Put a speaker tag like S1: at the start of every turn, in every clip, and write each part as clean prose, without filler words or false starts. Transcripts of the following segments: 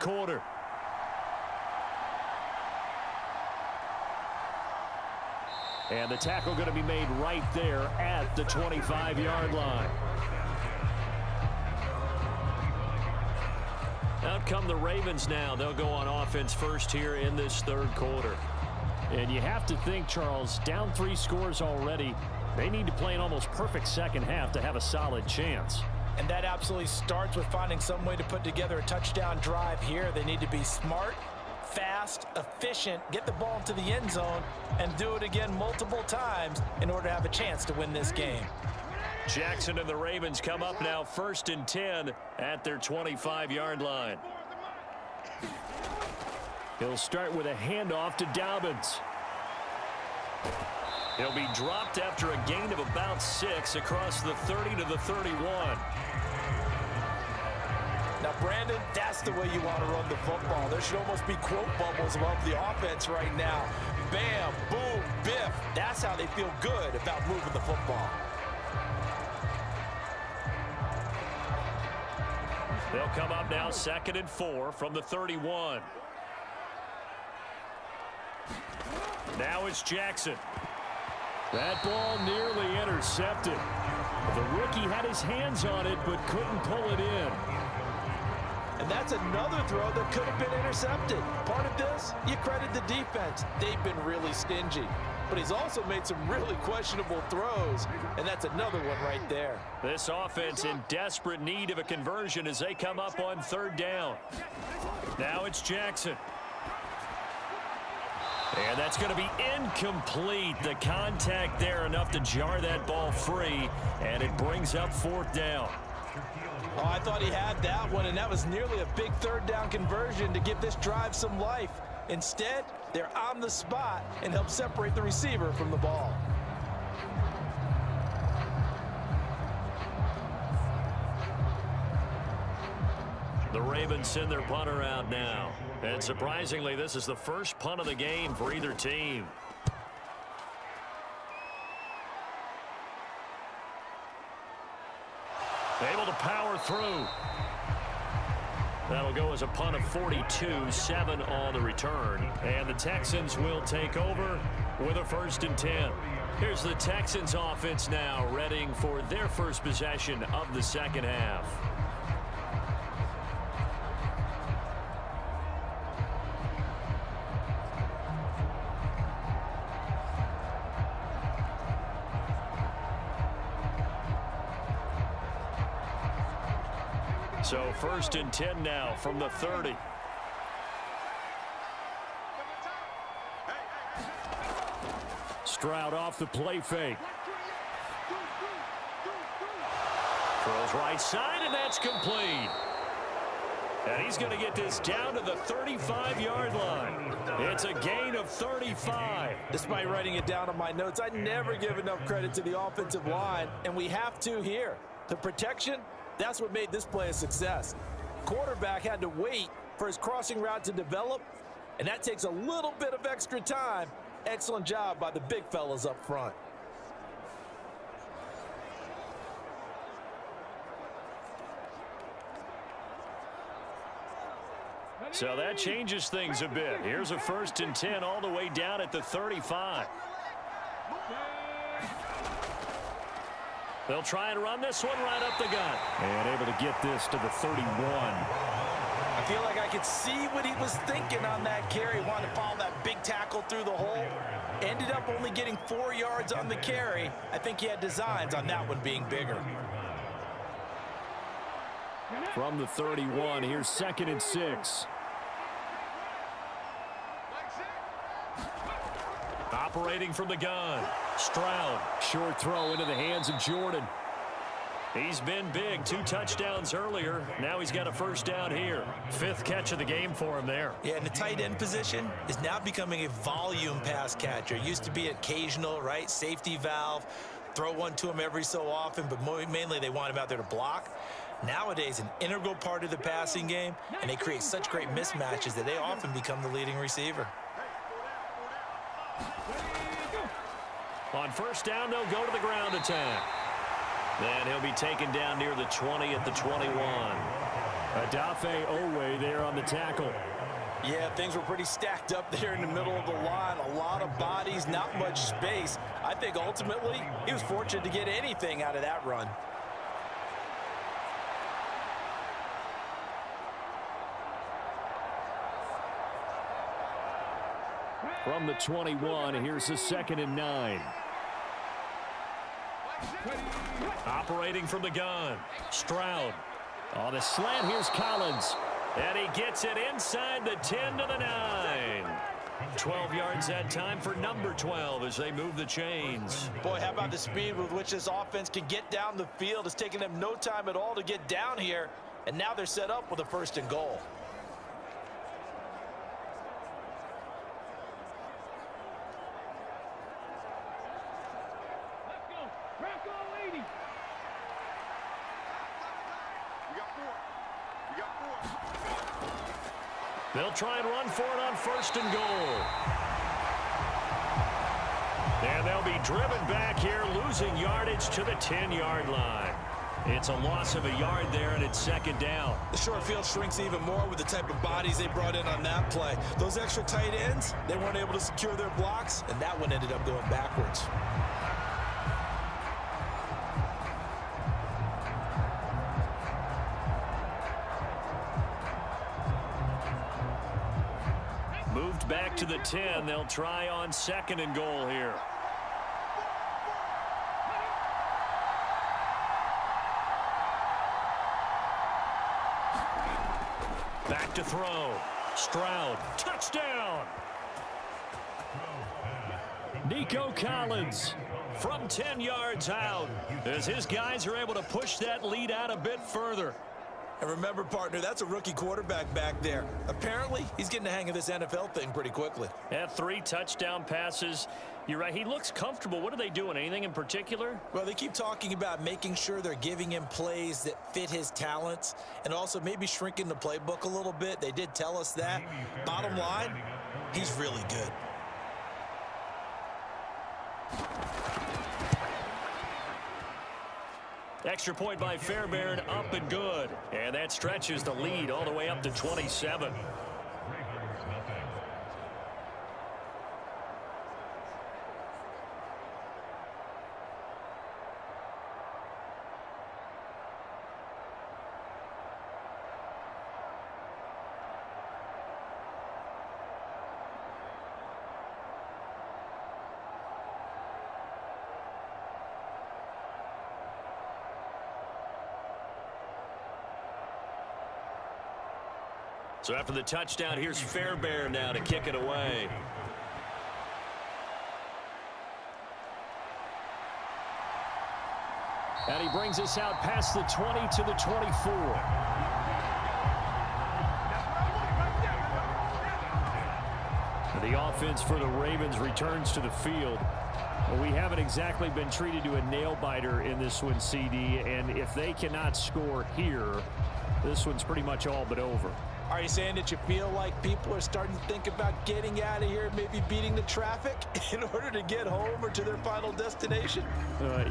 S1: quarter. And the tackle going to be made right there at the 25-yard line. Out come the Ravens now. They'll go on offense first here in this third quarter. And you have to think, Charles, down 3 scores already. They need to play an almost perfect second half to have a solid chance.
S2: And that absolutely starts with finding some way to put together a touchdown drive here. They need to be smart, fast, efficient, get the ball into the end zone, and do it again multiple times in order to have a chance to win this game.
S1: Jackson and the Ravens come up now 1st and 10 at their 25-yard line. He'll start with a handoff to Dobbins. He'll be dropped after a gain of about 6 across the 30 to the 31.
S2: Now, Brandon, that's the way you want to run the football. There should almost be quote bubbles above the offense right now. Bam, boom, biff. That's how they feel good about moving the football.
S1: They'll come up now 2nd and 4 from the 31. Now it's Jackson. That ball nearly intercepted. The rookie had his hands on it but couldn't pull it in.
S2: And that's another throw that could have been intercepted. Part of this, you credit the defense. They've been really stingy. But he's also made some really questionable throws, and that's another one right there.
S1: This offense in desperate need of a conversion as they come up on 3rd down. Now it's Jackson. And that's going to be incomplete. The contact there enough to jar that ball free, and it brings up 4th down.
S2: Oh, I thought he had that one, and that was nearly a big 3rd down conversion to give this drive some life. Instead, they're on the spot and help separate the receiver from the ball.
S1: The Ravens send their punter out now. And surprisingly, this is the first punt of the game for either team. Able to power through. That'll go as a punt of 42, 7 on the return. And the Texans will take over with a 1st and 10. Here's the Texans offense now, readying for their first possession of the second half. So 1st and 10 now from the 30. Stroud off the play fake. Throws right side, and that's complete. And he's going to get this down to the 35-yard line. It's a gain of 35.
S2: Despite writing it down on my notes, I never give enough credit to the offensive line, and we have to here. The protection, that's what made this play a success. Quarterback had to wait for his crossing route to develop, and that takes a little bit of extra time. Excellent job by the big fellas up front.
S1: So that changes things a bit. Here's a 1st and 10 all the way down at the 35. They'll try and run this one right up the gut. And able to get this to the 31.
S2: I feel like I could see what he was thinking on that carry. Wanted to follow that big tackle through the hole. Ended up only getting 4 yards on the carry. I think he had designs on that one being bigger.
S1: From the 31, here's 2nd and 6. Operating from the gun. Stroud. Short throw into the hands of Jordan. He's been big. 2 touchdowns earlier. Now he's got a 1st down here. 5th catch of the game for him there.
S2: Yeah, and the tight end position is now becoming a volume pass catcher. Used to be occasional, right? Safety valve. Throw one to him every so often, but mainly they want him out there to block. Nowadays, an integral part of the passing game, and they create such great mismatches that they often become the leading receiver.
S1: On 1st down, they'll go to the ground attack. Then he'll be taken down near the 20 at the 21. Adafe Owe there on the tackle.
S2: Yeah, things were pretty stacked up there in the middle of the line. A lot of bodies, not much space. I think ultimately he was fortunate to get anything out of that run.
S1: From the 21, here's the 2nd and 9. Operating from the gun, Stroud. On the slant, here's Collins. And he gets it inside the 10 to the 9. 12 yards that time for number 12 as they move the chains.
S2: Boy, how about the speed with which this offense can get down the field? It's taken them no time at all to get down here. And now they're set up with a 1st and goal.
S1: They'll try and run for it on 1st and goal. And they'll be driven back here, losing yardage to the 10-yard line. It's a loss of a yard there, and it's 2nd down.
S2: The short field shrinks even more with the type of bodies they brought in on that play. Those extra tight ends, they weren't able to secure their blocks, and that one ended up going backwards.
S1: Moved back to the 10. They'll try on 2nd and goal here. Back to throw. Stroud. Touchdown. Nico Collins from 10 yards out as his guys are able to push that lead out a bit further.
S2: And remember, partner, that's a rookie quarterback back there. Apparently, he's getting the hang of this NFL thing pretty quickly.
S1: Yeah, 3 touchdown passes. You're right. He looks comfortable. What are they doing? Anything in particular?
S2: Well, they keep talking about making sure they're giving him plays that fit his talents and also maybe shrinking the playbook a little bit. They did tell us that. Bottom line, he's really good.
S1: Extra point by Fairbairn, up and good. And that stretches the lead all the way up to 27. So after the touchdown, here's Fairbairn now to kick it away. And he brings us out past the 20 to the 24. The offense for the Ravens returns to the field. Well, we haven't exactly been treated to a nail-biter in this one, CD, and if they cannot score here, this one's pretty much all but over.
S2: Are you saying that you feel like people are starting to think about getting out of here, maybe beating the traffic in order to get home or to their final destination?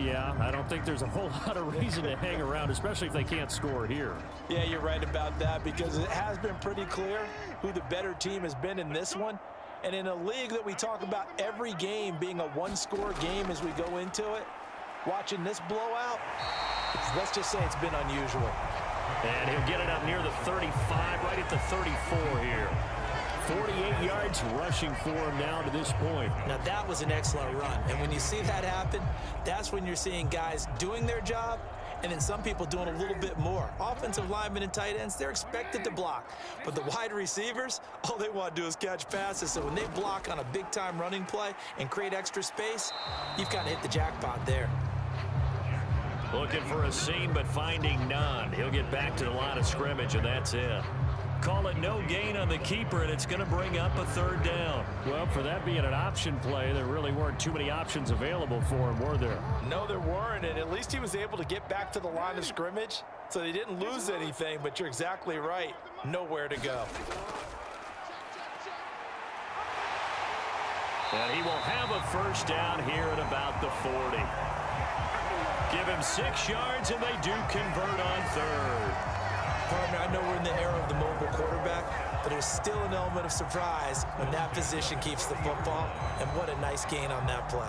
S1: Yeah, I don't think there's a whole lot of reason to hang around, especially if they can't score here.
S2: Yeah, you're right about that because it has been pretty clear who the better team has been in this one. And in a league that we talk about every game being a one-score game as we go into it, watching this blowout, let's just say it's been unusual.
S1: And he'll get it up near the 35, right at the 34 here. 48 yards rushing for him now to this point.
S2: Now, that was an excellent run. And when you see that happen, that's when you're seeing guys doing their job and then some people doing a little bit more. Offensive linemen and tight ends, they're expected to block. But the wide receivers, all they want to do is catch passes. So when they block on a big-time running play and create extra space, you've kind of hit the jackpot there.
S1: Looking for a seam, but finding none. He'll get back to the line of scrimmage, and that's it. Call it no gain on the keeper, and it's going to bring up a 3rd down. Well, for that being an option play, there really weren't too many options available for him, were there?
S2: No, there weren't, and at least he was able to get back to the line of scrimmage, so they didn't lose anything, but you're exactly right. Nowhere to go.
S1: And he will have a 1st down here at about the 40. Give him 6 yards, and they do convert on 3rd.
S2: Partner, I know we're in the era of the mobile quarterback, but there's still an element of surprise when that position keeps the football, and what a nice gain on that play.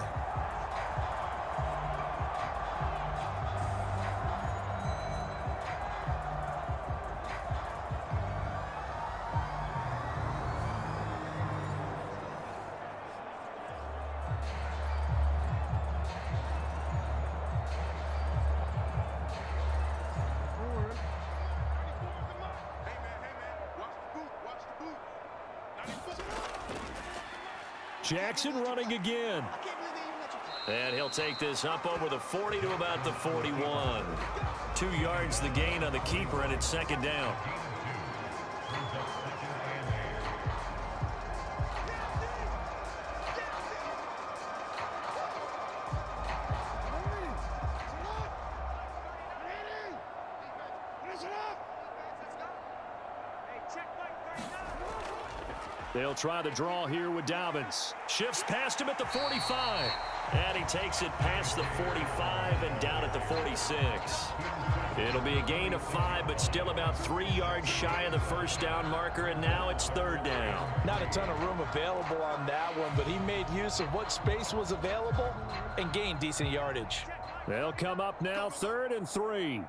S1: Jackson running again. And he'll take this up over the 40 to about the 41. 2 yards the gain on the keeper, and it's second down. They'll try the draw here with Dobbins. Shifts past him at the 45. And he takes it past the 45 and down at the 46. It'll be a gain of 5, but still about 3 yards shy of the first down marker, and now it's third down.
S2: Not a ton of room available on that one, but he made use of what space was available and gained decent yardage.
S1: They'll come up now, 3rd and 3.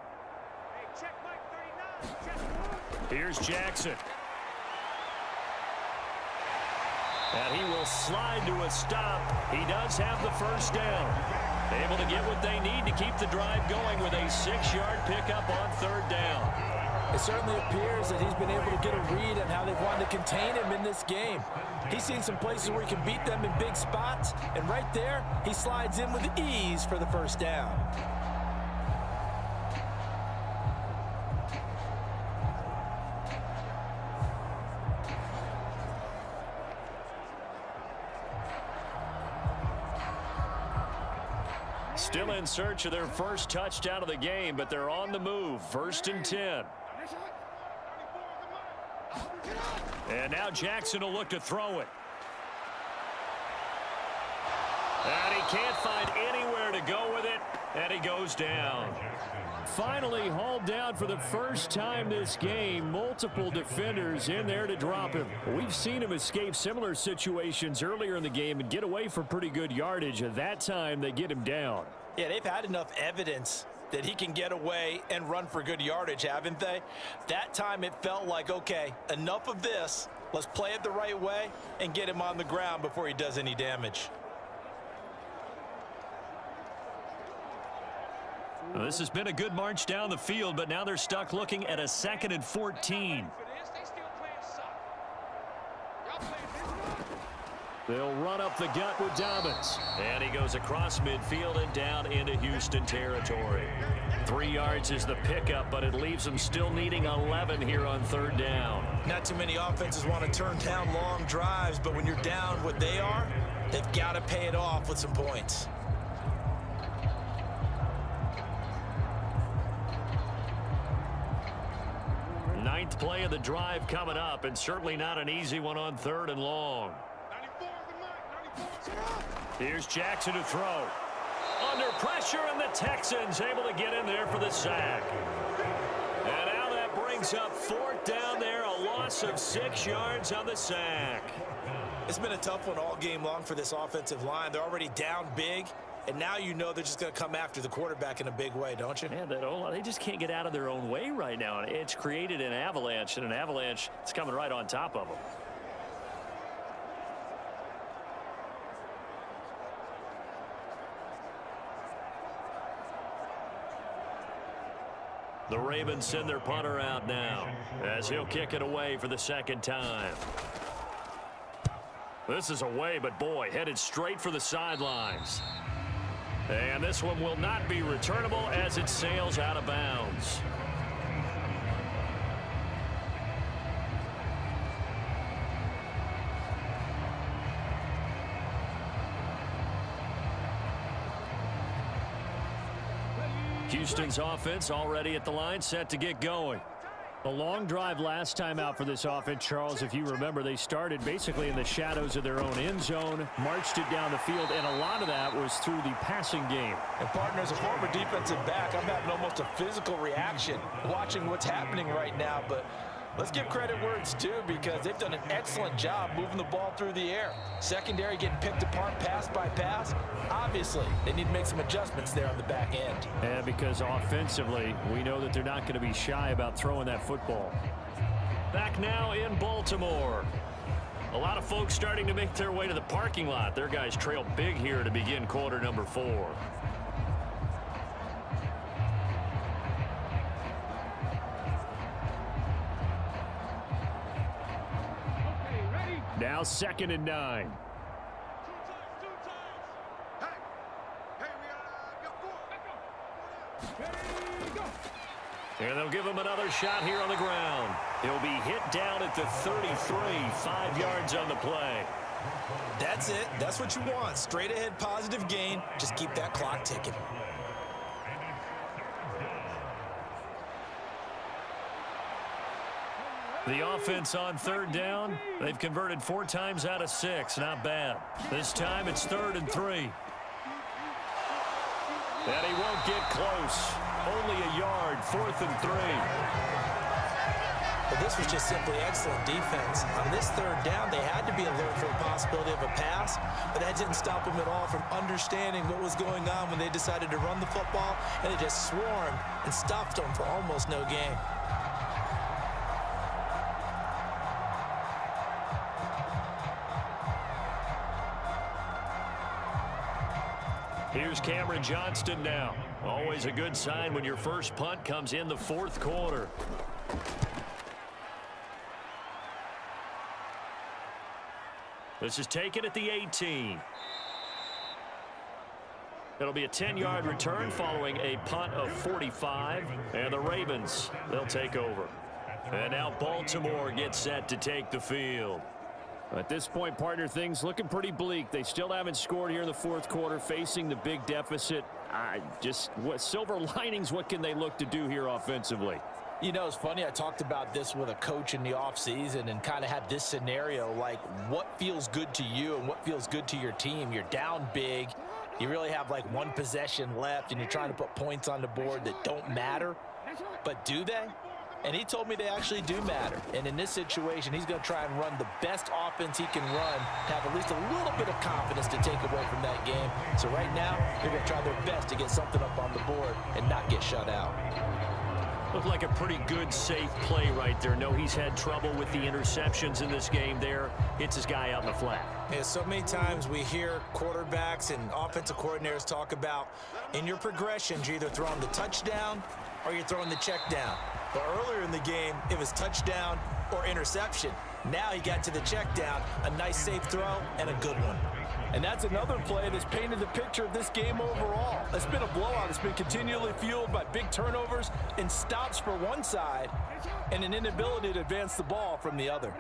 S1: Here's Jackson. And he will slide to a stop. He does have the first down. Able to get what they need to keep the drive going with a 6-yard pickup on 3rd down.
S2: It certainly appears that he's been able to get a read on how they've wanted to contain him in this game. He's seen some places where he can beat them in big spots, and right there, he slides in with ease for the first down.
S1: Still in search of their first touchdown of the game, but they're on the move. 1st and 10. And now Jackson will look to throw it. And he can't find anywhere to go with it, and he goes down. Finally hauled down for the first time this game. Multiple defenders in there to drop him. We've seen him escape similar situations earlier in the game and get away for pretty good yardage. At that time, they get him down.
S2: Yeah, they've had enough evidence that he can get away and run for good yardage, haven't they? That time it felt like, okay, enough of this. Let's play it the right way and get him on the ground before he does any damage.
S1: Well, this has been a good march down the field, but now they're stuck looking at a 2nd and 14. They'll run up the gut with Dobbins. And he goes across midfield and down into Houston territory. 3 yards is the pickup, but it leaves them still needing 11 here on 3rd down.
S2: Not too many offenses want to turn down long drives, but when you're down what they are, they've got to pay it off with some points.
S1: Ninth play of the drive coming up, and certainly not an easy one on 3rd and long. Here's Jackson to throw. Under pressure, and the Texans able to get in there for the sack. And now that brings up 4th down there, a loss of 6 yards on the sack.
S2: It's been a tough one all game long for this offensive line. They're already down big, and now you know they're just going to come after the quarterback in a big way, don't you?
S1: Man, they just can't get out of their own way right now. It's created an avalanche, and an avalanche is coming right on top of them. The Ravens send their punter out now as he'll kick it away for the 2nd time. This is away, but boy, headed straight for the sidelines. And this one will not be returnable as it sails out of bounds. Houston's offense already at the line, set to get going. A long drive last time out for this offense, Charles. If you remember, they started basically in the shadows of their own end zone, marched it down the field, and a lot of that was through the passing game.
S2: And partner, as a former defensive back, I'm having almost a physical reaction watching what's happening right now. But let's give credit where it's due, because they've done an excellent job moving the ball through the air. Secondary getting picked apart pass by pass. Obviously, they need to make some adjustments there on the back end.
S1: And because offensively, we know that they're not going to be shy about throwing that football. Back now in Baltimore. A lot of folks starting to make their way to the parking lot. Their guys trail big here to begin quarter number 4. Now 2nd and 9. And they'll give him another shot here on the ground. He'll be hit down at the 33, 5 yards on the play.
S2: That's it. That's what you want. Straight ahead positive gain. Just keep that clock ticking.
S1: The offense on 3rd down, they've converted 4 times out of 6. Not bad. This time it's 3rd and 3. And he won't get close. Only a yard, 4th and 3.
S2: But this was just simply excellent defense. On this 3rd down, they had to be alert for the possibility of a pass, but that didn't stop them at all from understanding what was going on when they decided to run the football, and they just swarmed and stopped them for almost no gain.
S1: Here's Cameron Johnston now. Always a good sign when your first punt comes in the 4th quarter. This is taken at the 18. It'll be a 10-yard return following a punt of 45. And the Ravens, they'll take over. And now Baltimore gets set to take the field. At this point, partner, things looking pretty bleak. They still haven't scored here in the 4th quarter, facing the big deficit. What silver linings, what can they look to do here offensively?
S2: You know, it's funny, I talked about this with a coach in the offseason and kind of had this scenario, like what feels good to you and what feels good to your team. You're down big. You really have like 1 possession left, and you're trying to put points on the board that don't matter. But do they? And he told me they actually do matter. And in this situation, he's going to try and run the best offense he can run to have at least a little bit of confidence to take away from that game. So right now, they're going to try their best to get something up on the board and not get shut out.
S1: Looked like a pretty good, safe play right there. No, he's had trouble with the interceptions in this game there. Hits his guy out in the flat.
S2: Yeah, so many times we hear quarterbacks and offensive coordinators talk about in your progressions, you're either throwing the touchdown or you're throwing the check down. But earlier in the game, it was touchdown or interception. Now he got to the check down, a nice safe throw, and a good one. And that's another play that's painted the picture of this game overall. It's been a blowout. It's been continually fueled by big turnovers and stops for one side and an inability to advance the ball from the other.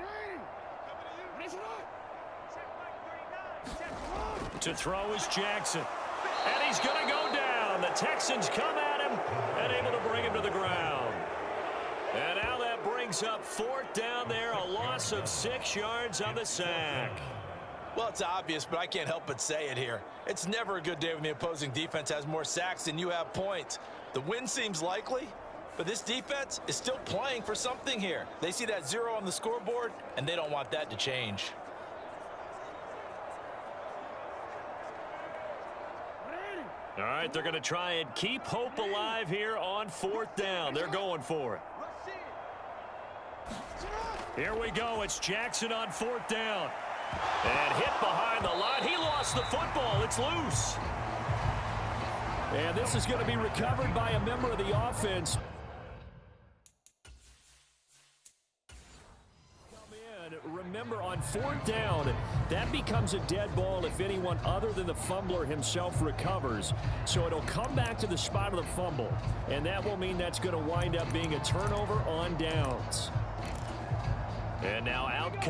S1: To throw is Jackson. And he's going to go down. The Texans come at him and able to bring him to the ground. And now that brings up 4th down there, a loss of 6 yards on the sack.
S2: Well, it's obvious, but I can't help but say it here. It's never a good day when the opposing defense has more sacks than you have points. The win seems likely, but this defense is still playing for something here. They see that 0 on the scoreboard, and they don't want that to change.
S1: All right, they're going to try and keep hope alive here on 4th down. They're going for it. Here we go. It's Jackson on 4th down. And hit behind the line. He lost the football. It's loose. And this is going to be recovered by a member of the offense. Remember, on 4th down, that becomes a dead ball if anyone other than the fumbler himself recovers. So it'll come back to the spot of the fumble, and that will mean that's going to wind up being a turnover on downs. And now out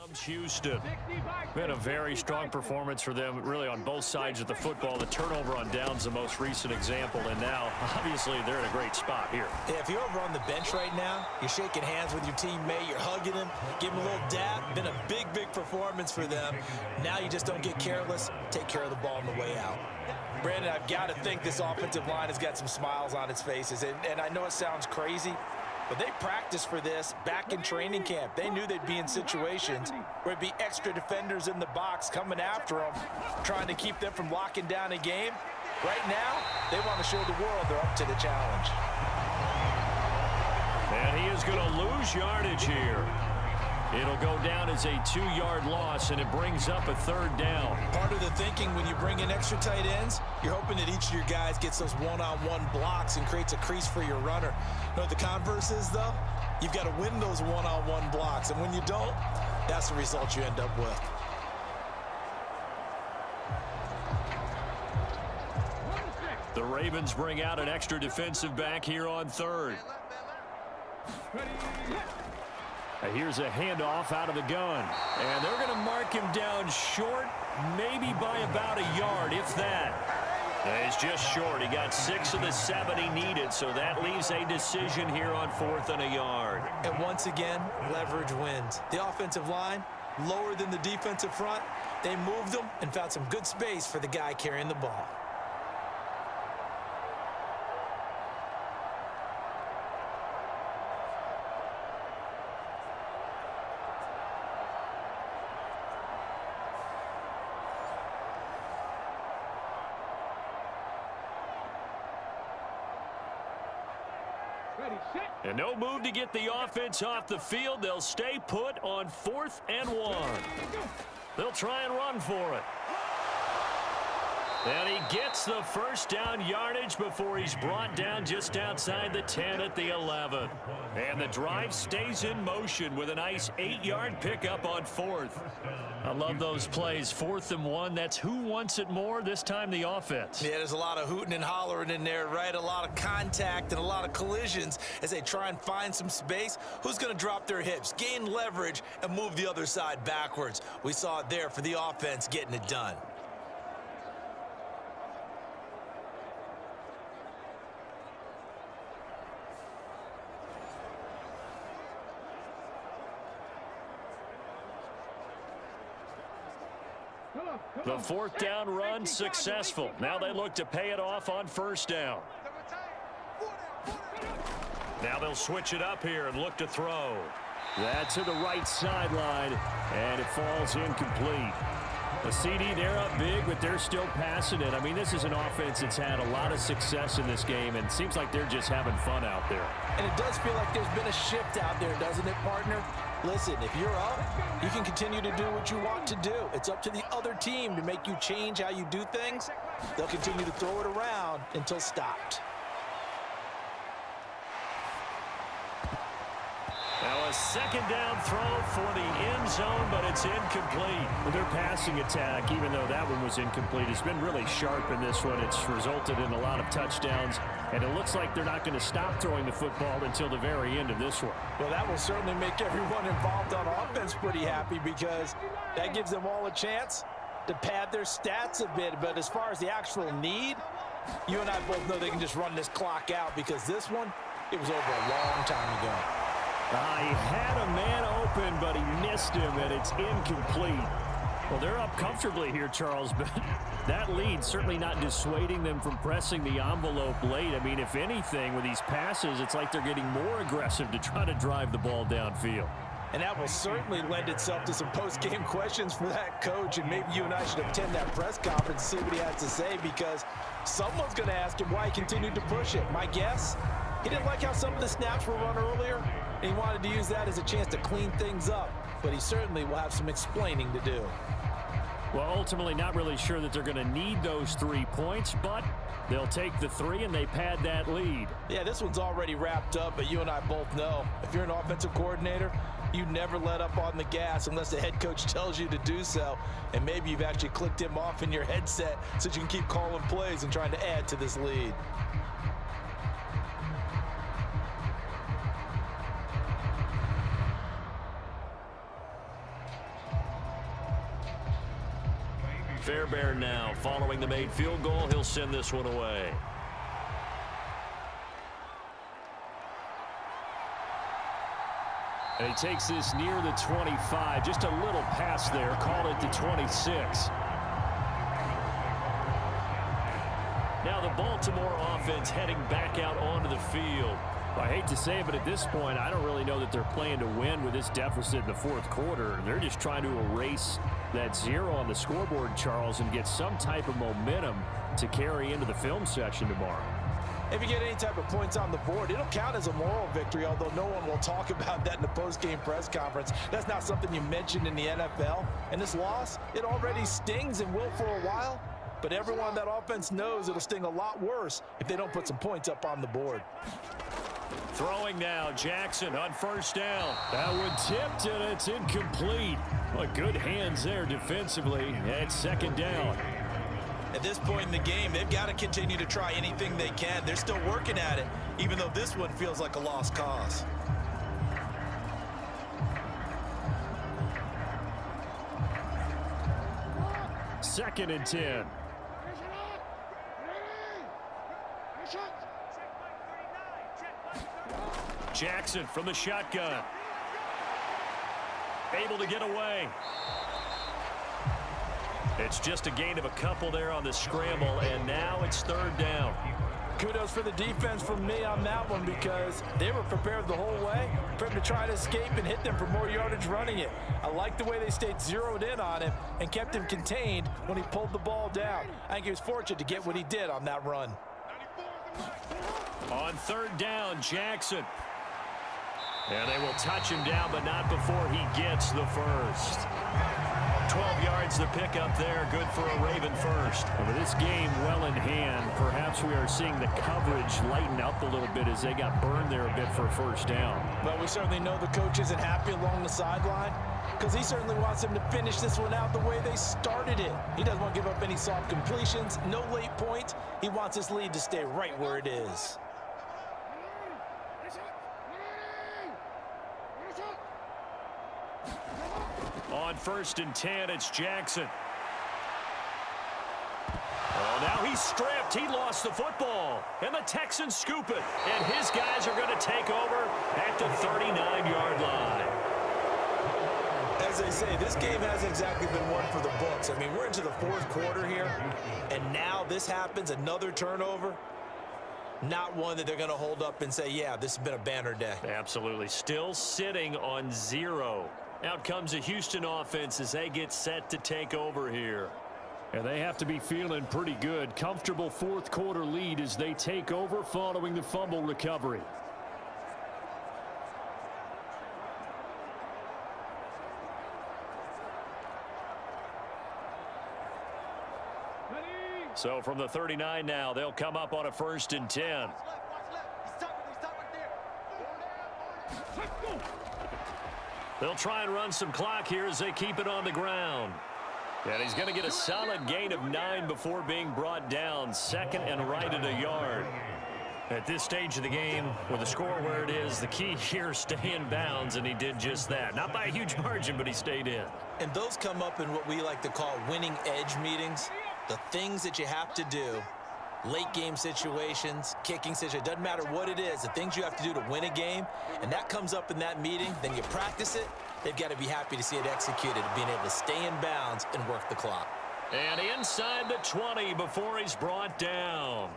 S1: comes Houston. Been a very strong performance for them, really, on both sides of the football. The turnover on downs, the most recent example, and now, obviously, they're in a great spot here.
S2: Yeah, if you're over on the bench right now, you're shaking hands with your teammate, you're hugging him, give him a little dab. Been a big, big performance for them. Now you just don't get careless. Take care of the ball on the way out. Brandon, I've got to think this offensive line has got some smiles on its faces, and I know it sounds crazy, but they practiced for this back in training camp. They knew they'd be in situations where it'd be extra defenders in the box coming after them, trying to keep them from locking down a game. Right now, they want to show the world they're up to the challenge.
S1: And he is going to lose yardage here. It'll go down as a 2-yard loss, and it brings up a 3rd down.
S2: Part of the thinking when you bring in extra tight ends, you're hoping that each of your guys gets those one-on-one blocks and creates a crease for your runner. You know what the converse is, though? You've got to win those one-on-one blocks, and when you don't, that's the result you end up with.
S1: The Ravens bring out an extra defensive back here on 3rd. Here's a handoff out of the gun. And they're going to mark him down short, maybe by about a yard, if that. And he's just short. He got 6 of the 7 he needed, so that leaves a decision here on 4th and a yard.
S2: And once again, leverage wins. The offensive line, lower than the defensive front. They moved them and found some good space for the guy carrying the ball.
S1: And no move to get the offense off the field. They'll stay put on 4th and 1. They'll try and run for it. And he gets the first down yardage before he's brought down just outside the 10 at the 11. And the drive stays in motion with a nice 8-yard pickup on 4th. I love those plays. 4th and 1. That's who wants it more, this time the offense.
S2: Yeah, there's a lot of hooting and hollering in there, right? A lot of contact and a lot of collisions as they try and find some space. Who's going to drop their hips, gain leverage, and move the other side backwards? We saw it there for the offense getting it done.
S1: The 4th down run successful. Now they look to pay it off on 1st down. Now they'll switch it up here and look to throw. That's to the right sideline, and it falls incomplete. The CD, they're up big, but they're still passing it. I mean, this is an offense that's had a lot of success in this game, and it seems like they're just having fun out there.
S2: And it does feel like there's been a shift out there, doesn't it, partner? Listen, if you're up, you can continue to do what you want to do. It's up to the other team to make you change how you do things. They'll continue to throw it around until stopped.
S1: Now a 2nd down throw for the end zone, but it's incomplete. Their passing attack, even though that one was incomplete, has been really sharp in this one. It's resulted in a lot of touchdowns, and it looks like they're not going to stop throwing the football until the very end of this one.
S2: Well, that will certainly make everyone involved on offense pretty happy because that gives them all a chance to pad their stats a bit. But as far as the actual need, you and I both know they can just run this clock out because this one, it was over a long time ago.
S1: He had a man open, but he missed him, and it's incomplete. Well, they're up comfortably here, Charles, but that lead certainly not dissuading them from pressing the envelope late. I mean, if anything, with these passes, it's like they're getting more aggressive to try to drive the ball downfield.
S2: And that will certainly lend itself to some post-game questions for that coach, and maybe you and I should attend that press conference and see what he has to say because someone's going to ask him why he continued to push it. My guess, he didn't like how some of the snaps were run earlier. He wanted to use that as a chance to clean things up, but he certainly will have some explaining to do.
S1: Well, ultimately not really sure that they're going to need those 3 points, but they'll take the 3 and they pad that lead.
S2: Yeah, this one's already wrapped up, but you and I both know if you're an offensive coordinator, you never let up on the gas unless the head coach tells you to do so, and maybe you've actually clicked him off in your headset so you can keep calling plays and trying to add to this lead.
S1: Fairbairn now following the made field goal. He'll send this one away.
S3: And he takes this near the 25. Just a little pass there. Call it the 26.
S1: Now the Baltimore offense heading back out onto the field.
S3: I hate to say it, but at this point, I don't really know that they're playing to win with this deficit in the fourth quarter. They're just trying to erase that 0 on the scoreboard, Charles, and get some type of momentum to carry into the film session tomorrow.
S2: If you get any type of points on the board, it'll count as a moral victory, although no one will talk about that in the post-game press conference. That's not something you mentioned in the NFL. And this loss, it already stings and will for a while. But everyone on that offense knows it'll sting a lot worse if they don't put some points up on the board.
S1: Throwing now, Jackson on first down.
S3: That one tipped, and it's incomplete. Well, good hands there defensively at second down.
S2: At this point in the game, they've got to continue to try anything they can. They're still working at it, even though this one feels like a lost cause.
S3: Second and 10.
S1: Jackson from the shotgun. Able to get away. It's just a gain of a couple there on the scramble, and now it's third down.
S2: Kudos for the defense from me on that one, because they were prepared the whole way for him to try to escape and hit them for more yardage running it. I like the way they stayed zeroed in on him and kept him contained when he pulled the ball down. I think he was fortunate to get what he did on that run.
S1: On third down, Jackson. And they will touch him down, but not before he gets the first. 12 yards the pickup there, good for a Raven first.
S3: And with this game well in hand, perhaps we are seeing the coverage lighten up a little bit as they got burned there a bit for a first down.
S2: But we certainly know the coach isn't happy along the sideline, because he certainly wants them to finish this one out the way they started it. He doesn't want to give up any soft completions, no late points. He wants this lead to stay right where it is.
S1: On first and 10, it's Jackson. Oh, now he's stripped. He lost the football. And the Texans scoop it. And his guys are going to take over at the 39-yard line.
S2: As they say, this game hasn't exactly been one for the books. I mean, we're into the fourth quarter here, and now this happens, another turnover. Not one that they're going to hold up and say, yeah, this has been a banner day.
S1: Absolutely. Still sitting on 0. Out comes the Houston offense as they get set to take over here.
S3: And they have to be feeling pretty good. Comfortable fourth quarter lead as they take over following the fumble recovery.
S1: So from the 39 now, they'll come up on a first and 10. They'll try and run some clock here as they keep it on the ground. And he's going to get a solid gain of 9 before being brought down. Second and right at a yard. At this stage of the game, with the score where it is, the key here is stay in bounds, and he did just that. Not by a huge margin, but he stayed in.
S2: And those come up in what we like to call winning edge meetings. The things that you have to do, late game situations, kicking situations, doesn't matter what it is, the things you have to do to win a game, and that comes up in that meeting, then you practice it. They've got to be happy to see it executed, being able to stay in bounds and work the clock.
S1: And inside the 20 before he's brought down.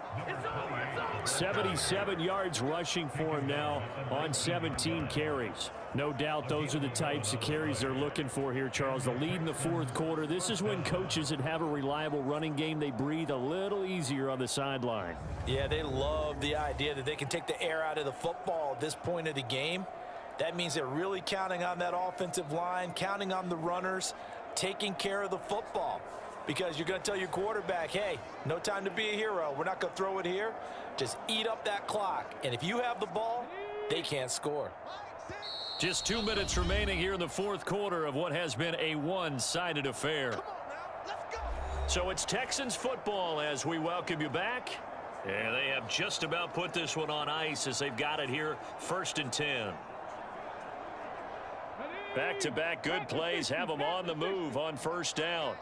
S3: 77 yards rushing for him now on 17 carries. No doubt those are the types of carries they're looking for here, Charles. The lead in the fourth quarter. This is when coaches that have a reliable running game, they breathe a little easier on the sideline.
S2: Yeah, they love the idea that they can take the air out of the football at this point of the game. That means they're really counting on that offensive line, counting on the runners, taking care of the football. Because you're going to tell your quarterback, hey, no time to be a hero. We're not going to throw it here. Just eat up that clock. And if you have the ball, they can't score.
S1: Just 2 minutes remaining here in the fourth quarter of what has been a one-sided affair. So it's Texans football as we welcome you back. And they have just about put this one on ice as they've got it here, first and 10. Back-to-back good plays have them on the move on first down.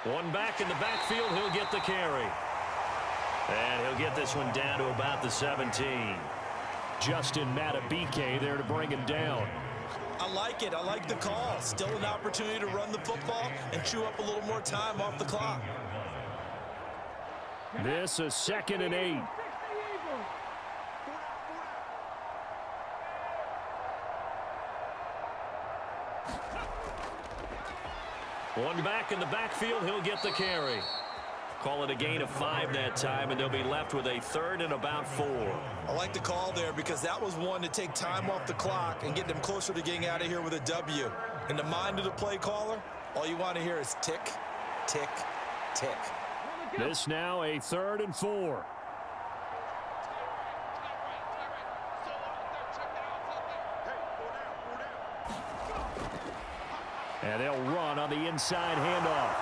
S1: One back in the backfield. He'll get the carry. And he'll get this one down to about the 17.
S3: Justin Matabike there to bring him down.
S2: I like it. I like the call. Still an opportunity to run the football and chew up a little more time off the clock.
S3: This is 2nd and 8.
S1: One back in the backfield. He'll get the carry. Call it a gain of 5 that time, and they'll be left with a 3rd and about 4.
S2: I like the call there because that was one to take time off the clock and get them closer to getting out of here with a W. In the mind of the play caller, all you want to hear is tick, tick, tick.
S3: This now a 3rd and 4. And they'll run on the inside handoff.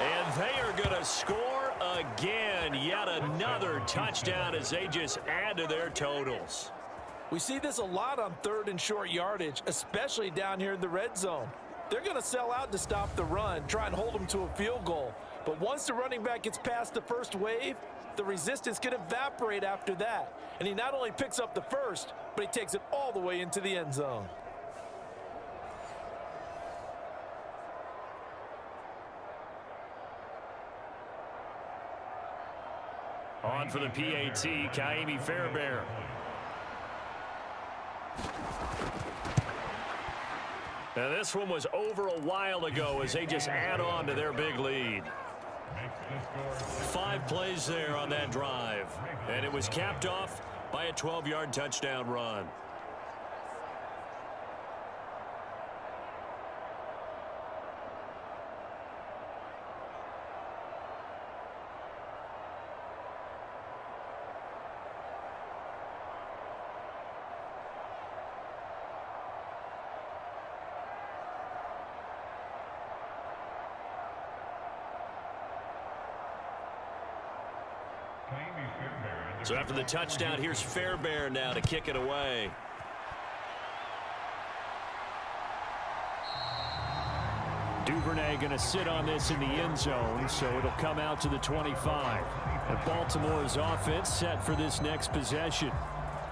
S1: And they are going to score again. Yet another touchdown as they just add to their totals.
S2: We see this a lot on 3rd and short yardage, especially down here in the red zone. They're going to sell out to stop the run, try and hold them to a field goal. But once the running back gets past the first wave, the resistance can evaporate after that. And he not only picks up the first, but he takes it all the way into the end zone.
S1: On for the PAT, Kaimi Fairbairn. Now this one was over a while ago as they just add on to their big lead. 5 plays there on that drive. And it was capped off by a 12-yard touchdown run. So after the touchdown, here's Fairbairn now to kick it away.
S3: Duvernay going to sit on this in the end zone, so it'll come out to the 25. And Baltimore's offense set for this next possession.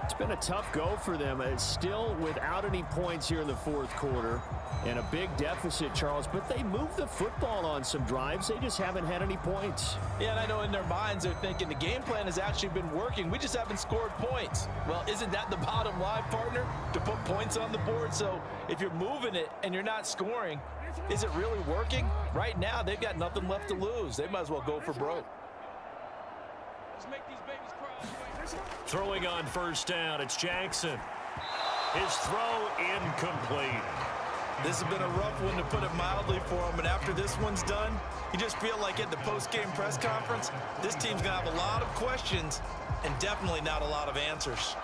S3: It's been a tough go for them. It's still without any points here in the 4th quarter and a big deficit, Charles, but they moved the football on some drives. They just haven't had any points.
S2: Yeah, and I know in their minds they're thinking the game plan has actually been working. We just haven't scored points. Well, isn't that the bottom line, partner? To put points on the board? So if you're moving it and you're not scoring, is it really working? Right now, they've got nothing left to lose. They might as well go for broke.
S4: Let's make these babies cry.
S1: Throwing on 1st down, it's Jackson. His throw incomplete.
S2: This has been a rough one, to put it mildly, for him. And after this one's done, you just feel like at the post-game press conference, this team's going to have a lot of questions and definitely not a lot of answers.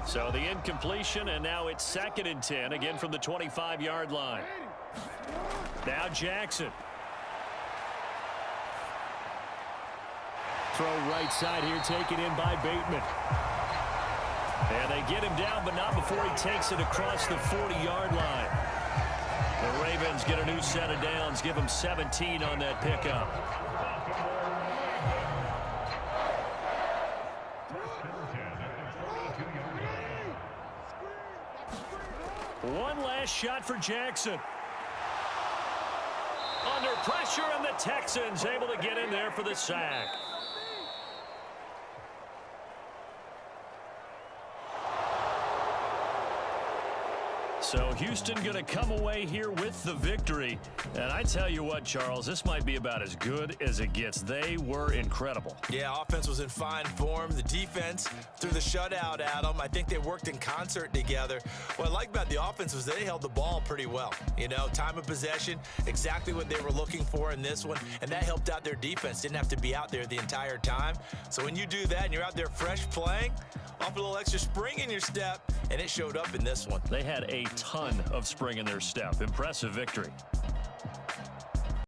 S1: So the incompletion, and now it's 2nd and 10, again from the 25-yard line. Now Jackson.
S3: Throw right side here, taken in by Bateman.
S1: And they get him down, but not before he takes it across the 40-yard line. The Ravens get a new set of downs, give them 17 on that pickup. One last shot for Jackson. Under pressure, and the Texans able to get in there for the sack. So Houston going to come away here with the victory. And I tell you what, Charles, this might be about as good as it gets. They were incredible.
S2: Yeah, offense was in fine form. The defense threw the shutout at them. I think they worked in concert together. What I like about the offense was they held the ball pretty well. You know, time of possession, exactly what they were looking for in this one. And that helped out their defense. Didn't have to be out there the entire time. So when you do that and you're out there fresh playing, off a little extra spring in your step, and it showed up in this one.
S1: They had a ton of spring in their step. Impressive victory.